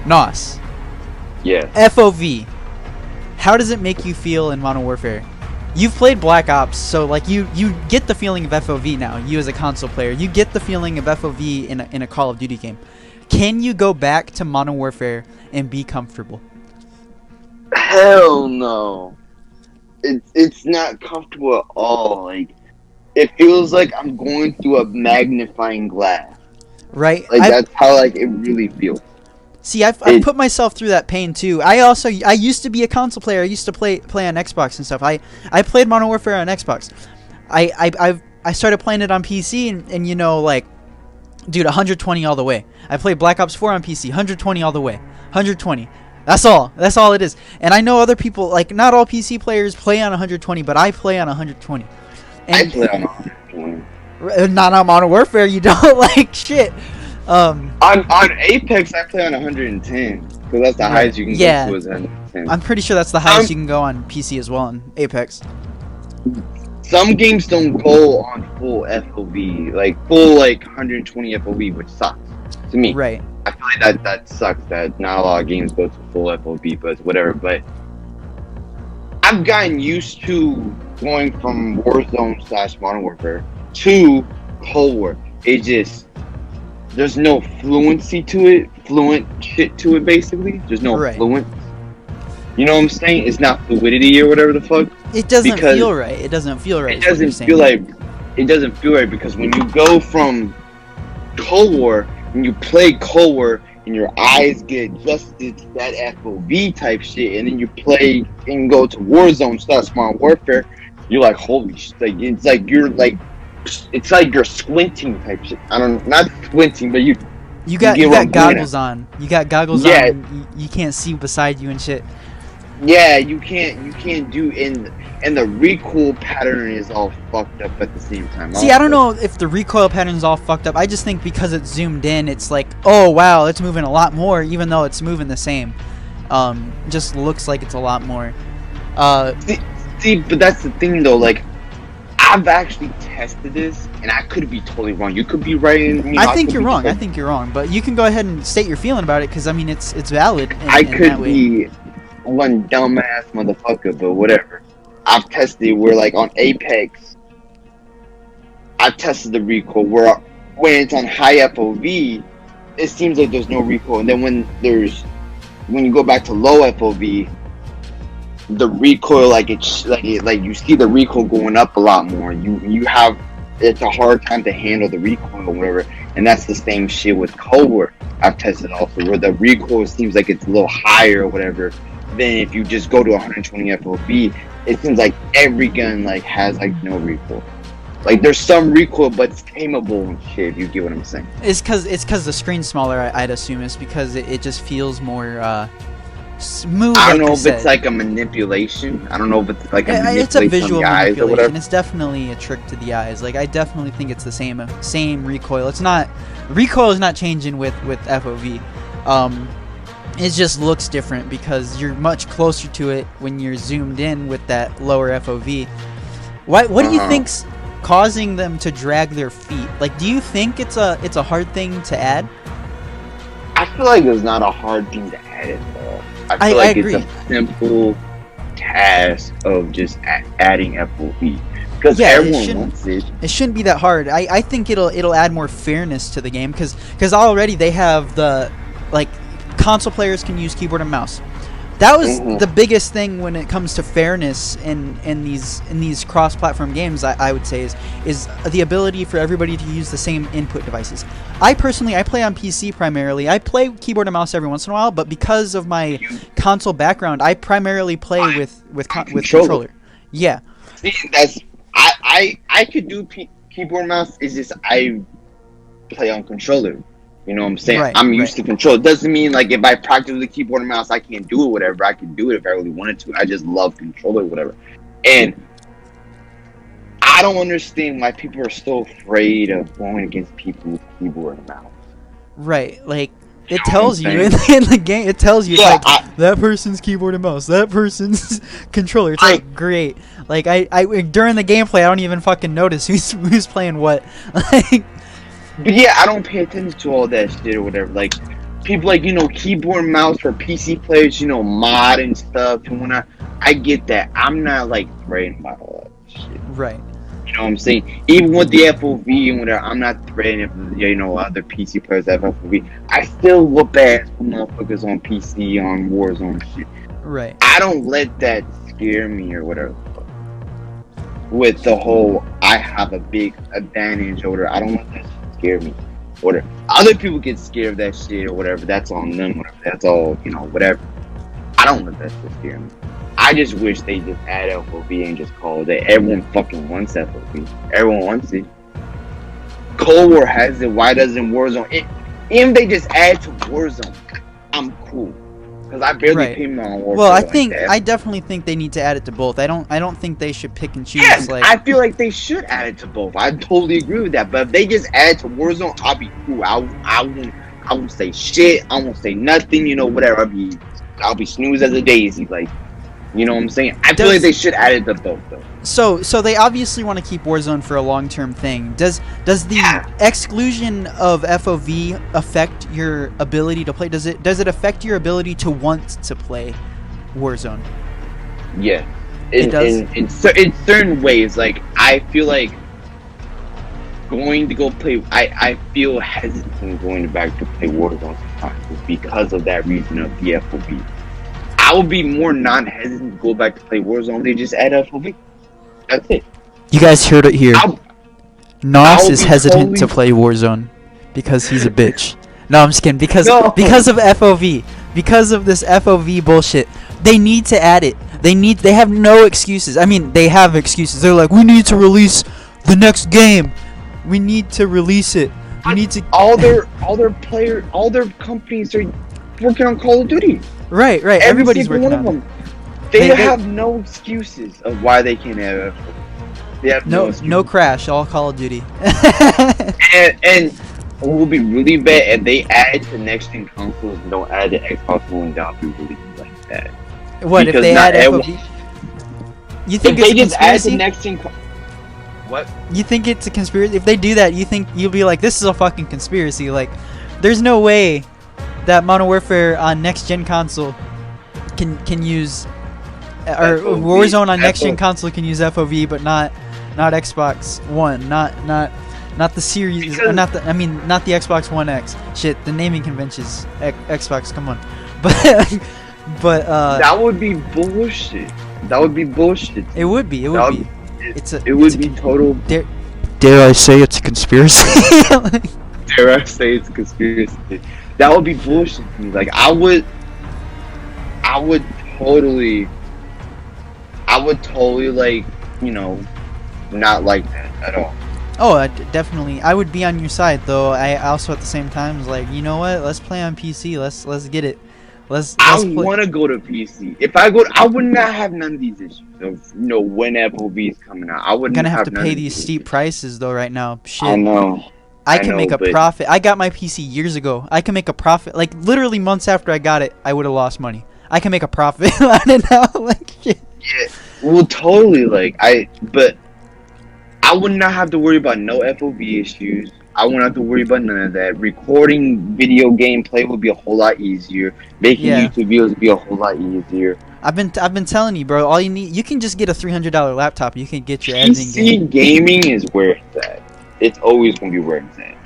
Nos. Yeah. FOV. How does it make you feel in Modern Warfare? You've played Black Ops, so like you get the feeling of FOV now. You as a console player, you get the feeling of FOV in a Call of Duty game. Can you go back to Modern Warfare and be comfortable? Hell no. It's not comfortable at all. Like, it feels like I'm going through a magnifying glass. Right. Like that's how like it really feels. See, I've put myself through that pain too. I used to be a console player. I used to play on Xbox and stuff. I played Modern Warfare on Xbox. I started playing it on PC and you know, like, dude, 120 all the way. I played Black Ops 4 on PC, 120 all the way, 120. That's all it is. And I know other people, like, not all PC players play on 120, but I play on 120. And I play on 120. Not on Modern Warfare. You don't like shit. On Apex, I play on 110 because that's the highest you can go to is 110. I'm pretty sure that's the highest you can go on PC as well on Apex. Some games don't go on full FOV, like full 120 FOV, which sucks to me. Right. I feel like that sucks that not a lot of games go to full FOV, but it's whatever. But I've gotten used to going from Warzone / Modern Warfare to Cold War. It just there's no fluent shit to it. Basically, there's no fluent. You know what I'm saying? It's not fluidity or whatever the fuck. It doesn't feel right. It doesn't feel right. It doesn't feel right because when you go from Cold War and you play Cold War and your eyes get adjusted to that FOV type shit, and then you play and go to Warzone / Modern Warfare, you're like, holy shit! It's like you're squinting type shit. I don't know, not squinting, but you got goggles on. You got goggles on. You can't see beside you and shit. Yeah, you can't do and the recoil pattern is all fucked up at the same time. See, I don't know if the recoil pattern is all fucked up. I just think because it's zoomed in, it's like, oh wow, it's moving a lot more, even though it's moving the same. Just looks like it's a lot more. See, but that's the thing though. Like, I've actually tested this, and I could be totally wrong. You could be right. I think you're wrong. I think you're wrong, but you can go ahead and state your feeling about it because I mean it's valid. I could be one dumbass motherfucker, but whatever. I've tested where like on Apex, I've tested the recoil where when it's on high FOV, it seems like there's no recoil, and then when you go back to low FOV, the recoil like you see the recoil going up a lot more. It's a hard time to handle the recoil or whatever, and that's the same shit with Cold War. I've tested also where the recoil seems like it's a little higher or whatever. Then if you just go to 120 FOV, it seems like every gun has no recoil. Like there's some recoil, but it's tameable and shit. If you get what I'm saying. It's because the screen's smaller. I'd assume it's because it just feels more smooth. I don't know if it's like a manipulation. I don't know if it's like a manipulation. It's a visual manipulation. Or it's definitely a trick to the eyes. Like I definitely think it's the same recoil. It's not recoil is not changing with FOV. It just looks different because you're much closer to it when you're zoomed in with that lower FOV. What do you think's causing them to drag their feet? Like, do you think it's a hard thing to add? I feel like it's not a hard thing to add at all. I feel like it's a simple task of just adding FOV because everyone wants it. It shouldn't be that hard. I think it'll add more fairness to the game because already they have the console players can use keyboard and mouse. That was the biggest thing when it comes to fairness in these cross-platform games. I would say is the ability for everybody to use the same input devices. I personally play on PC primarily. I play keyboard and mouse every once in a while, but because of my console background, I primarily play with controller. Yeah. See, I could do keyboard and mouse. It's just I play on controller. You know what I'm saying? Right, I'm used to control. It doesn't mean if I practice the keyboard and mouse, I can't do it, whatever. I can do it if I really wanted to. I just love controller, whatever. And I don't understand why people are so afraid of going against people with keyboard and mouse. Right. Like, it tells you in the game, it tells you that person's keyboard and mouse, that person's controller. It's great. Like, I during the gameplay, I don't even fucking notice who's playing what. But yeah, I don't pay attention to all that shit or whatever. Like, people like, keyboard and mouse for PC players, mod and stuff and whatnot. I get that. I'm not like threatened by all that shit. Right. You know what I'm saying? Even with the FOV and whatever, I'm not threatened if other PC players have FOV. I still whoop ass for motherfuckers on PC on Warzone shit. Right. I don't let that scare me or whatever. With the whole, I have a big advantage or whatever. I don't let that shit scare me. Whatever. Other people get scared of that shit or whatever. That's on them. Whatever. That's all. Whatever. I don't let that shit scare me. I just wish they just add FOV and just call it. Everyone fucking wants FOV. Everyone wants it. Cold War has it. Why doesn't Warzone? Even if they just add to Warzone, I'm cool. Because I barely pay my on Warzone. Well, I definitely think they need to add it to both. I don't think they should pick and choose. Yes, I feel like they should add it to both. I totally agree with that. But if they just add it to Warzone, I'll be cool. I won't say shit. I won't say nothing. Whatever. I'll be snooze as a daisy. Like, you know what I'm saying? I feel like they should add it to both, though. So they obviously want to keep Warzone for a long-term thing. Does the exclusion of FOV affect your ability to play? Does it affect your ability to want to play Warzone? Yeah, it does. In certain ways, like I feel like going to go play. I feel hesitant going back to play Warzone sometimes because of that reason of the FOV. I would be more non-hesitant to go back to play Warzone. They just add FOV. That's it. You guys heard it here. Nos is hesitant to play Warzone because he's a bitch. No, I'm just kidding. Because of FOV, because of this FOV bullshit, they need to add it. They have no excuses. I mean, they have excuses. They're like, we need to release the next game. We need to release it. We need to. All their companies are working on Call of Duty. Right. Everybody's working on it. They have no excuses of why they can't have FOV. They have no Crash, all Call of Duty. and it will be really bad if they add to next gen consoles and don't add the Xbox One down. Be really like that. What because if they add FOV? You think if it's they just add to next gen? What? You think it's a conspiracy? If they do that, you think you'll be like, this is a fucking conspiracy? Like, there's no way that Modern Warfare on next gen console can use. Or FOV, Warzone on next gen console can use FOV, but not Xbox One, not the series, or not the Xbox One X. Shit, the naming conventions, Xbox. Come on, but that would be bullshit. It would be. It would be. It would be total. Dare I say it's a conspiracy? Dare I say it's a conspiracy? That would be bullshit to me. Like I would totally like, not like that at all. Oh, definitely. I would be on your side, though. I also at the same time was like, you know what? Let's play on PC. Let's get it. I want to go to PC. If I go, I would not have none of these issues of when FOV is coming out. I wouldn't. I'm gonna have to pay these steep prices though right now. Shit. I know. I can make a profit. I got my PC years ago. I can make a profit. Like literally months after I got it, I would have lost money. I can make a profit on it now. Like shit. Yeah. Well, totally. But I would not have to worry about no FOV issues. I wouldn't have to worry about none of that. Recording video gameplay would be a whole lot easier. Making YouTube videos would be a whole lot easier. I've been telling you, bro. All you can just get a $300 laptop. You can get your editing game. PC gaming is where it's at. It's always gonna be where it's at.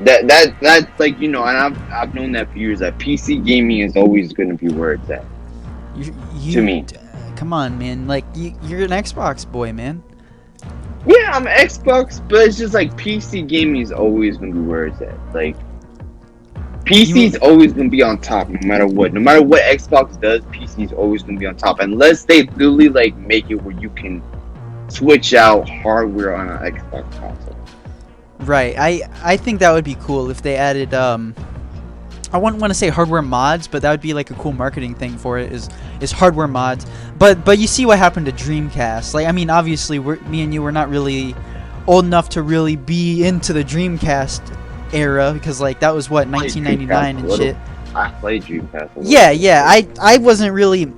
That's like and I've known that for years. That PC gaming is always gonna be where it's at. To me. Come on, man. Like you're an Xbox boy, man. Yeah, I'm an Xbox, but it's just like PC gaming is always gonna be where it's at. Like PC's always gonna be on top, no matter what. No matter what Xbox does, PC's always gonna be on top, unless they literally like make it where you can switch out hardware on an Xbox console. Right. I think that would be cool if they added I wouldn't want to say hardware mods, but that would be like a cool marketing thing for it. Is hardware mods. But you see what happened to Dreamcast. Like I mean, obviously me and you were not really old enough to really be into the Dreamcast era because like that was what 1999 and shit. I played Dreamcast. Yeah. I wasn't really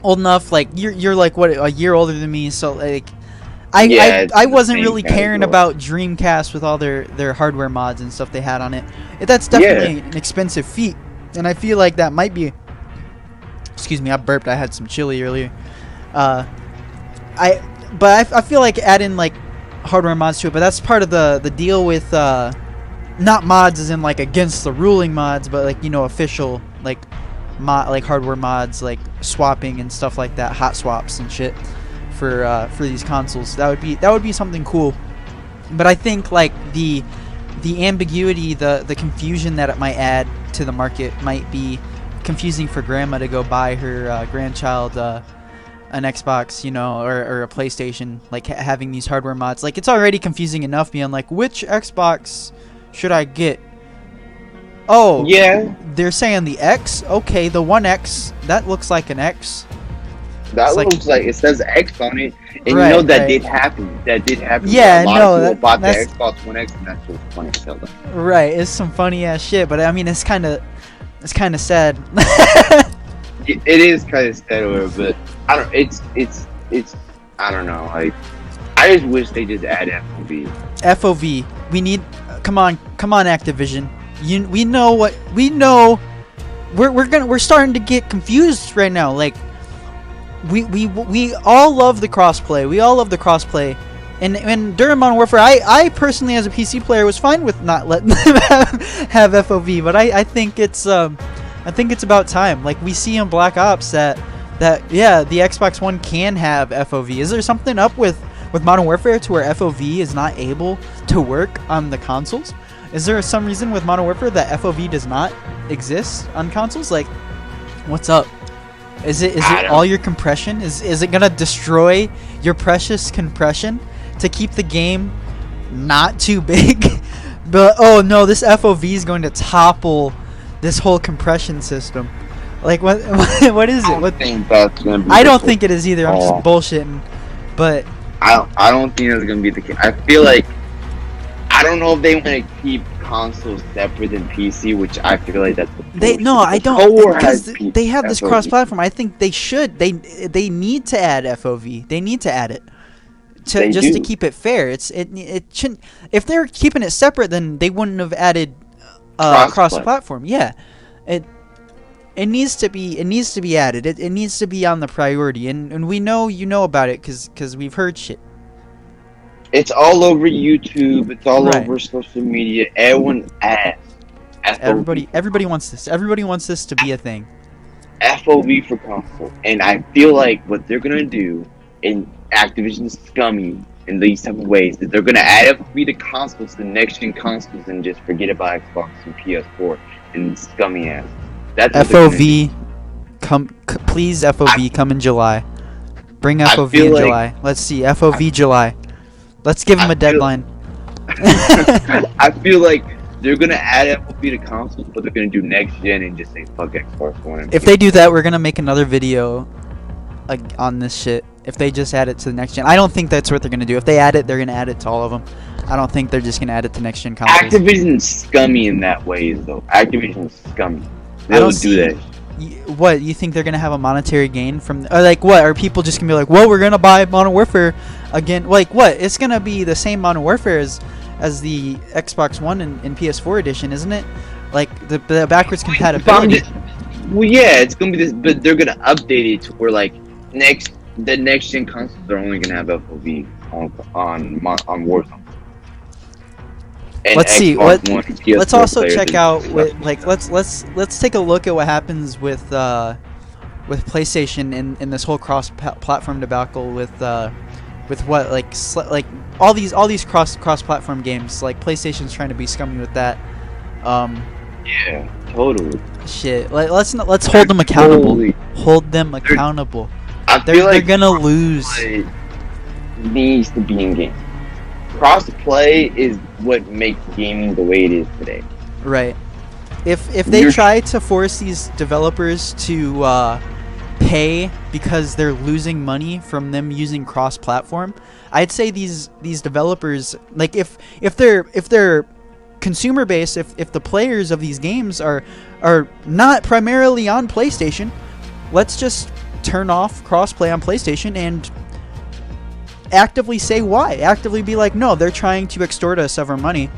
old enough. Like you're like what a year older than me, so like I wasn't really caring about Dreamcast with all their hardware mods and stuff they had on it. That's definitely an expensive feat, and I feel like that might be. Excuse me, I burped. I had some chili earlier. I feel like adding like hardware mods to it, but that's part of the deal with not mods as in like against the ruling mods, but like official like hardware mods like swapping and stuff like that, hot swaps and shit for these consoles. That would be something cool. But I think like the ambiguity, the confusion that it might add to the market might be confusing for grandma to go buy her grandchild an Xbox, or a PlayStation, like having these hardware mods. Like it's already confusing enough being like, which Xbox should I get? Oh, yeah. They're saying the X. Okay, the One X. That looks like an X. That looks like it says X on it, and that did happen. That did happen. Yeah, no, bought the Xbox One X, and that's what's funny to tell them. Right, it's some funny ass shit, but I mean, it's kind of sad. It is kind of sad, but I don't. It's I don't know. Like, I just wish they just add FOV. FOV. We need. Come on, Activision. We know what we know. We're starting to get confused right now. Like, we all love the crossplay. We all love the crossplay. And during Modern Warfare, I personally, as a PC player, was fine with not letting them have FOV. But I think it's about time. Like, we see in Black Ops that yeah, the Xbox One can have FOV. Is there something up with Modern Warfare to where FOV is not able to work on the consoles? Is there some reason with Modern Warfare that FOV does not exist on consoles? Like, what's up? Is it all your compression? Is it gonna destroy your precious compression to keep the game not too big? But oh no, this FOV is going to topple this whole compression system. Like what is it? I don't think it is either. I'm just bullshitting. But I don't think that's gonna be the case. I feel like I don't know if they want to keep consoles separate than PC, which I feel like that's I don't, because they have this cross-platform. I think they should. They need to add FOV. They need to add it to keep it fair. It shouldn't. If they're keeping it separate, then they wouldn't have added cross-platform. Yeah, it needs to be added. It needs to be on the priority, and we know about it because we've heard shit. It's all over YouTube. It's all over social media. Everyone asks. Everybody wants this. Everybody wants this to be a thing. FOV for console, and I feel like what they're gonna do, in Activision scummy in these type of ways, is they're gonna add FOV to consoles, the next gen consoles, and just forget about Xbox and PS4 and scummy ass. That's FOV. Please, FOV, come in July. Bring FOV in July. Let's see, FOV July. Let's give them a deadline. I feel like they're gonna add FOV to consoles, but they're gonna do next gen and just say fuck Xbox One. If they do that, we're gonna make another video on this shit. If they just add it to the next gen, I don't think that's what they're gonna do. If they add it, they're gonna add it to all of them. I don't think they're just gonna add it to next gen consoles. Activision's scummy in that way, though. Activision's scummy. They'll do that. What, you think they're gonna have a monetary gain from? Or like, what are people just gonna be like? Well, we're gonna buy Modern Warfare again. Like, what? It's gonna be the same Modern Warfare as the Xbox One and PS4 edition, isn't it? Like the backwards compatibility. Well, yeah, it's gonna be this, but they're gonna update it to where like the next gen consoles are only gonna have FOV on Warzone. And let's see. Let's also check out let's take a look at what happens with PlayStation in this whole cross-platform debacle with what like all these cross-platform games. Like PlayStation's trying to be scummy with that. Yeah, totally. Shit. Let's hold them accountable. Hold them accountable. They're gonna lose. Needs to be in game. Cross-play is what makes gaming the way it is today. Right. If they try to force these developers to pay because they're losing money from them using cross-platform, I'd say these developers, like if their consumer base, if the players of these games are not primarily on PlayStation, let's just turn off cross-play on PlayStation and actively say why. Actively be like, no, they're trying to extort us of our money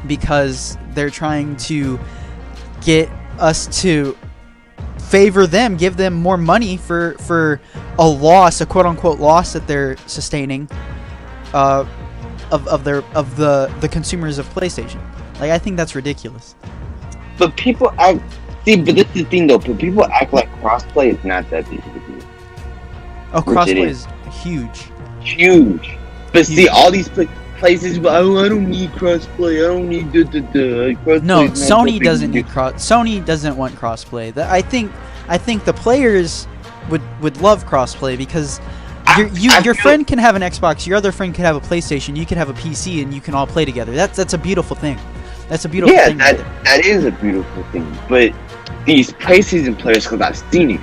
because they're trying to get us to favor them, give them more money for a loss, a quote unquote loss that they're sustaining of the consumers of PlayStation. Like, I think that's ridiculous. But people act. See, but this is the thing though. But people act like crossplay is not that big of a deal. Oh, crossplay is huge. Huge. But huge. See, all these places. I don't need crossplay. I don't need crossplay. No, Sony doesn't need Sony doesn't want crossplay. I think the players would love crossplay because your friend can have an Xbox, your other friend can have a PlayStation, you can have a PC, and you can all play together. That's a beautiful thing. That's a beautiful thing. Yeah, that is a beautiful thing. But these PlayStation players, because I've seen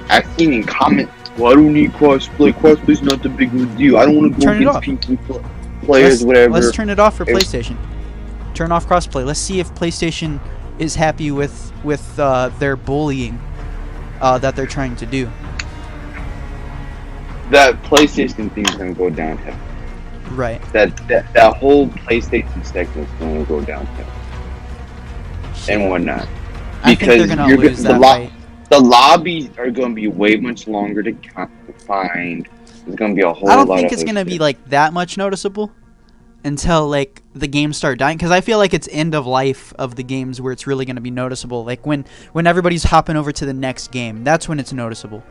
in comments, well, I don't need crossplay. Crossplay's not the big of a deal. I don't want to go against PC players, whatever. Let's turn it off for PlayStation. Turn off crossplay. Let's see if PlayStation is happy with their bullying that they're trying to do. That PlayStation thing is gonna go downhill. Right. That whole PlayStation segment is gonna go downhill. And whatnot. I think they're gonna lose that fight. The lobbies are gonna be way much longer to find. There's gonna be a whole lot of. I don't think it's gonna be like that much noticeable until like the games start dying, because I feel like it's end of life of the games where it's really gonna be noticeable. Like when everybody's hopping over to the next game, that's when it's noticeable.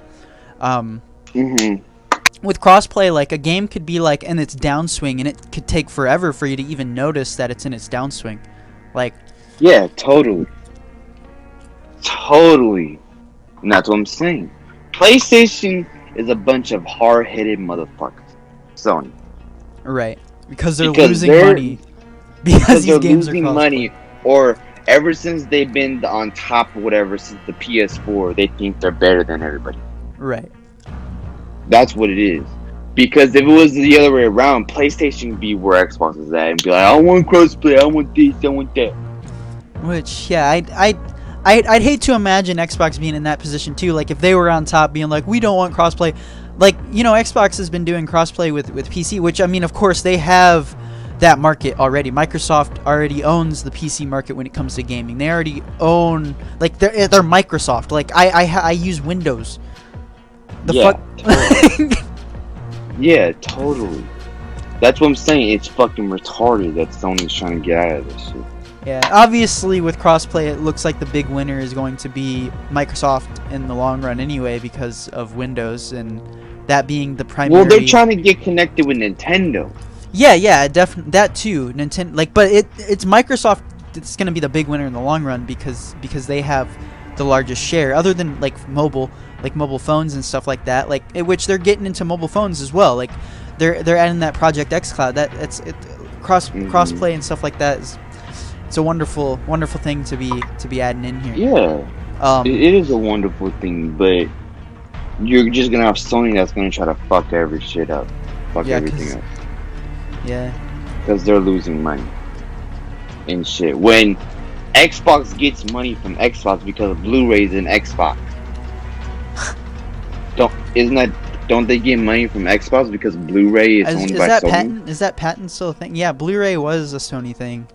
With crossplay, like a game could be like in its downswing, and it could take forever for you to even notice that it's in its downswing. Like. Yeah, totally. And that's what I'm saying. PlayStation is a bunch of hard-headed motherfuckers. Sony. Right. Because they're losing money. Because these games are losing money. Or ever since they've been on top of whatever since the PS4, they think they're better than everybody. Right. That's what it is. Because if it was the other way around, PlayStation would be where Xbox is at and be like, I want crossplay, I want this, I want that. Which, yeah, I'd hate to imagine Xbox being in that position too. Like if they were on top, being like, we don't want crossplay. Like, you know, Xbox has been doing crossplay with PC, which, I mean, of course, they have that market already. Microsoft already owns the PC market when it comes to gaming. They already own, like, they're Microsoft. Like, I use Windows. Totally. Yeah, totally. That's what I'm saying. It's fucking retarded that Sony's trying to get out of this shit. Yeah, obviously with crossplay, it looks like the big winner is going to be Microsoft in the long run anyway, because of Windows and that being the primary. Well, they're trying to get connected with Nintendo. Yeah, definitely that too. Nintendo, like, but it's Microsoft. It's going to be the big winner in the long run because they have the largest share, other than like mobile phones and stuff like that. Like, which they're getting into mobile phones as well. Like, they're adding that Project X Cloud. Crossplay and stuff like that is. It's a wonderful thing to be adding in here. Yeah, it is a wonderful thing, but you're just gonna have Sony that's gonna try to fuck every shit up, everything up. Yeah, because they're losing money and shit. When Xbox gets money from Xbox because of Blu-rays in Xbox, don't they get money from Xbox because Blu-ray is owned by Sony? Is that patent still a thing? Yeah, Blu-ray was a Sony thing.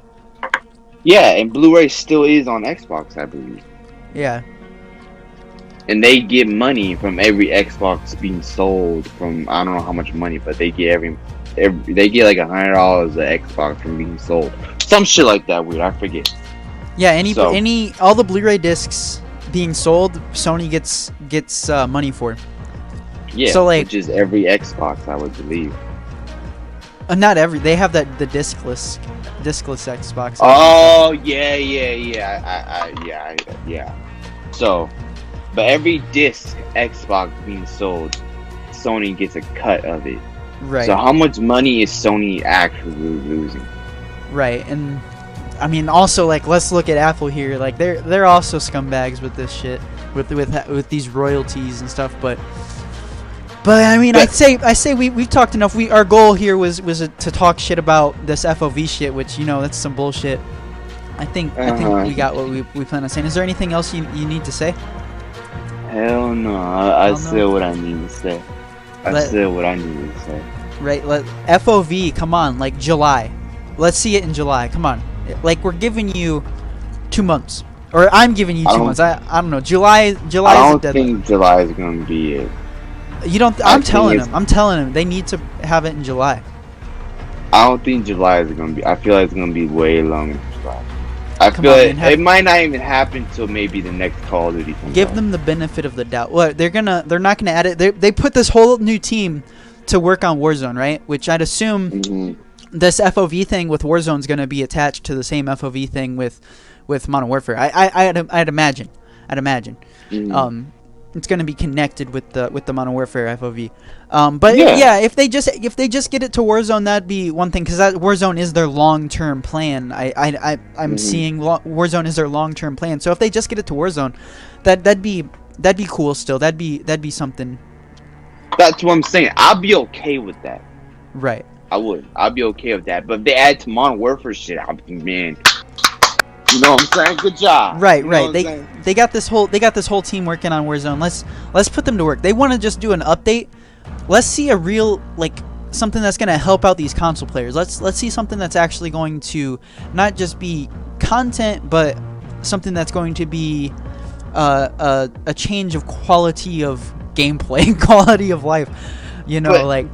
Yeah, and Blu-ray still is on Xbox, I believe. Yeah. And they get money from every Xbox being sold from, I don't know how much money, but they get they get like $100 an Xbox from being sold. Some shit like that weird, I forget. Yeah, all the Blu-ray discs being sold, Sony gets money for. Yeah, so, like, which is every Xbox, I would believe. Not every. They have the discless Xbox. Oh yeah. So, but every disc Xbox being sold, Sony gets a cut of it. Right. So how much money is Sony actually losing? Right, and I mean also, like, let's look at Apple here. Like, they're also scumbags with this shit, with these royalties and stuff, but I mean, I say we've talked enough. Our goal here was to talk shit about this FOV shit, which, you know, that's some bullshit. I think we got what we plan on saying. Is there anything else you need to say? Hell no. I said what I need to say. I said what I need to say. right? FOV, come on, like July. Let's see it in July. Come on, like we're giving you 2 months, or I'm giving you 2 months. I don't know. July is the deadline. I don't think July is gonna be it. You don't? I'm telling him they need to have it in July. I don't think July is gonna be. I feel like it's gonna be way longer than July. I feel it might not even happen until maybe the next Call of Duty comes Give out. them the benefit of the doubt. What they're not gonna add it. They put this whole new team to work on Warzone, right? Which I'd assume this FOV thing with Warzone is gonna be attached to the same FOV thing with Modern Warfare. I'd imagine. It's going to be connected with the Modern Warfare FOV. But yeah, if they just get it to Warzone, that'd be one thing, because that Warzone is their long-term plan. I'm seeing Warzone is their long-term plan. So if they just get it to Warzone, that'd be cool. Still, that'd be something. That's what I'm saying. I'll be okay with that. Right. I would. I'll be okay with that. But if they add to Modern Warfare shit, I'll be, man. You know what I'm saying? Good job. Right. They got this whole team working on Warzone. Let's put them to work. They want to just do an update. Let's see a real, like, something that's going to help out these console players. Let's see something that's actually going to not just be content, but something that's going to be a change of quality of gameplay, quality of life. You know, like.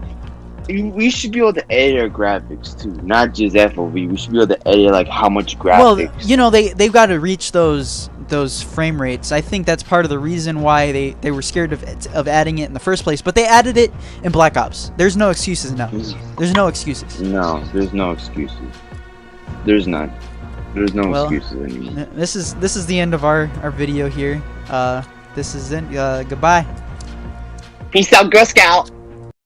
We should be able to edit our graphics too, not just FOV. We should be able to edit like how much graphics. Well, you know, they've got to reach those frame rates. I think that's part of the reason why they were scared of adding it in the first place. But they added it in Black Ops. There's no excuses now. There's no excuses. No, there's no excuses. There's none. There's no excuses anymore. This is the end of our video here. This is it. Goodbye. Peace out, Girl Scout.